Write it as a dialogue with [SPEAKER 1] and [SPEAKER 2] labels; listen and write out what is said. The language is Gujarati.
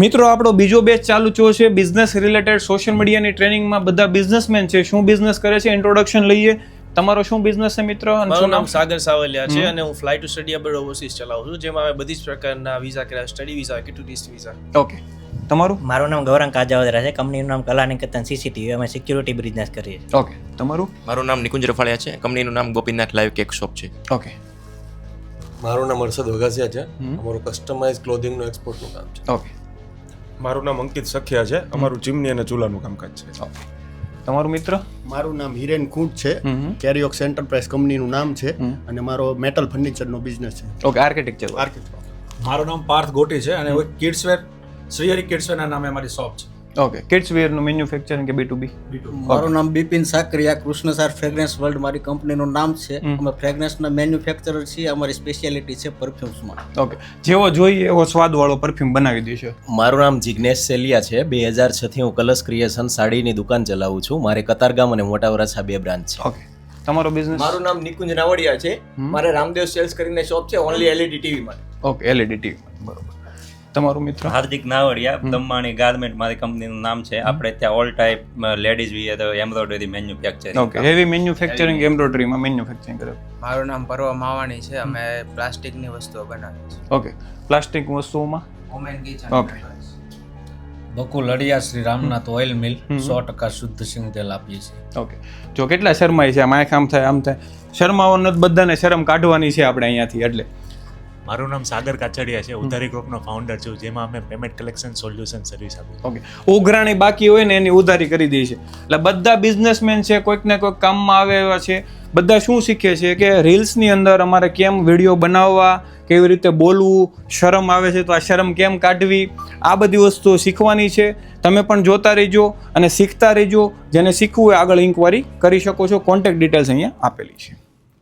[SPEAKER 1] મિત્રો આપણો બીજો બેચ ચાલુ થયો છે બિઝનેસ રિલેટેડ સોશિયલ મીડિયાની ટ્રેનિંગમાં બધા બિઝનેસમેન છે શું બિઝનેસ કરે છે ઇન્ટ્રોડક્શન લઈએ. તમારો શું બિઝનેસ છે મિત્ર?
[SPEAKER 2] મારું નામ સાગર સાવલિયા છે અને હું flight to study abroad overseas ચલાવું છું, જેમાં અમે બધી જ પ્રકારના વિઝા કર્યા, સ્ટડી વિઝા કે ટુરિસ્ટ વિઝા.
[SPEAKER 1] ઓકે, તમારું?
[SPEAKER 3] મારું નામ ગૌરાંગ કાજાવદરા છે. કંપનીનું નામ કલાનિકેતન સીસીટીવી. અમે સિક્યુરિટી બિઝનેસ કરીએ છીએ.
[SPEAKER 1] ઓકે, તમારું?
[SPEAKER 4] મારું નામ નિકુંજ રફાળિયા છે. કંપનીનું નામ ગોપીનાથ લાઈવ કેક શોપ છે.
[SPEAKER 1] ઓકે,
[SPEAKER 5] મારું નામ હર્ષદ વઘાસિયા છે. અમારું કસ્ટમાઇઝ ક્લોથિંગનું એક્સપોર્ટનું કામ છે.
[SPEAKER 1] ઓકે,
[SPEAKER 6] મારું નામ અંકિત સખિયા છે. અમારું ચીમની અને ચૂલાનું કામકાજ છે.
[SPEAKER 1] ઓકે, તમારું મિત્ર?
[SPEAKER 7] મારું નામ હિરેન ખૂંટ છે. કેરીઓક્સ એન્ટરપ્રાઇઝ કંપનીનું નામ છે અને મારો મેટલ ફર્નિચરનો બિઝનેસ છે.
[SPEAKER 1] Okay, architecture.
[SPEAKER 8] મારું નામ પાર્થ ગોટી છે અને કિડ્સવેર શ્રીહરિ કિડ્સવેરના નામે અમારી શોપ છે.
[SPEAKER 1] ઓકે, કિડ્સ વેરનું મેન્યુફેક્ચરિંગ કે B2B?
[SPEAKER 9] મારું નામ બિપિન સાકરિયા, કૃષ્ણસાર ફ્રેગ્રન્સ વર્લ્ડ મારી કંપનીનું નામ છે. અમે ફ્રેગ્રન્સના મેન્યુફેક્ચરર છીએ. અમારી સ્પેશિયાલિટી છે પરફ્યુમ્સમાં.
[SPEAKER 1] ઓકે, જેવો જોઈએ એવો સ્વાદવાળો પરફ્યુમ બનાવી દેશે.
[SPEAKER 10] મારું નામ જિગ્નેશ સેલિયા છે. 2006 થી હું કલર્સ ક્રિએશન સાડીની દુકાન ચલાવું છું. મારે કતારગામ અને મોટા વરાછા 2 બ્રાન્ચ છે.
[SPEAKER 1] ઓકે, તમારો બિઝનેસ?
[SPEAKER 11] મારું નામ નિકુંજ નાવડિયા છે. મારે રામદેવ સેલ્સ કરીને શોપ છે, ઓનલી LED ટીવી માટે.
[SPEAKER 1] ઓકે, LED ટીવી, બરોબર. તમારું મિત્ર?
[SPEAKER 12] હાર્દિક નાવડિયા, દમ્માણી ગાર્મેન્ટ મારી કંપનીનું નામ છે. આપણે ત્યાં all type ladies wear embroidery manufacturing.
[SPEAKER 1] Okay, heavy manufacturing એમ્બ્રોઇડરીમાં મેન્યુફેક્ચરિંગ કરે.
[SPEAKER 13] મારું નામ પરવા માવાણી છે. અમે પ્લાસ્ટિકની વસ્તુઓ બનાવીએ છીએ.
[SPEAKER 1] ઓકે, પ્લાસ્ટિક વસ્તુઓમાં?
[SPEAKER 13] Home and kitchen.
[SPEAKER 1] Okay.
[SPEAKER 14] Bakul Adiya Shri Ramnath oil mill 100% શુદ્ધ સિંગ તેલ આપીએ છીએ.
[SPEAKER 1] ઓકે, જો કેટલા શરમાય છે આમ આમ થાય આમ થાય. શરમાવો નથી, બધાને શરમ કાઢવાની છે આપણે અહીંયાથી. એટલે
[SPEAKER 15] મારું નામ સાગર કાચડિયા છે. ઉધારી ગ્રુપનો ફાઉન્ડર છું, જેમાં અમે પેમેન્ટ કલેક્શન સોલ્યુશન સર્વિસ આપીએ.
[SPEAKER 1] ઓકે, ઉઘરાણી બાકી હોય ને એની ઉધારી કરી દે છે. એટલે બધા બિઝનેસમેન છે, કોઈક ને કોઈક કામમાં આવે એવા છે. બધા શું શીખે છે કે રીલ્સની અંદર અમારે કેમ વિડીયો બનાવવા, કેવી રીતે બોલવું, શરમ આવે છે તો આ શરમ કેમ કાઢવી, આ બધી વસ્તુઓ શીખવાની છે. તમે પણ જોતા રહેજો અને શીખતા રહેજો. જેને શીખવું હોય આગળ ઇન્ક્વાયરી કરી શકો છો. કોન્ટેક્ટ ડિટેલ્સ અહીંયા આપેલી છે.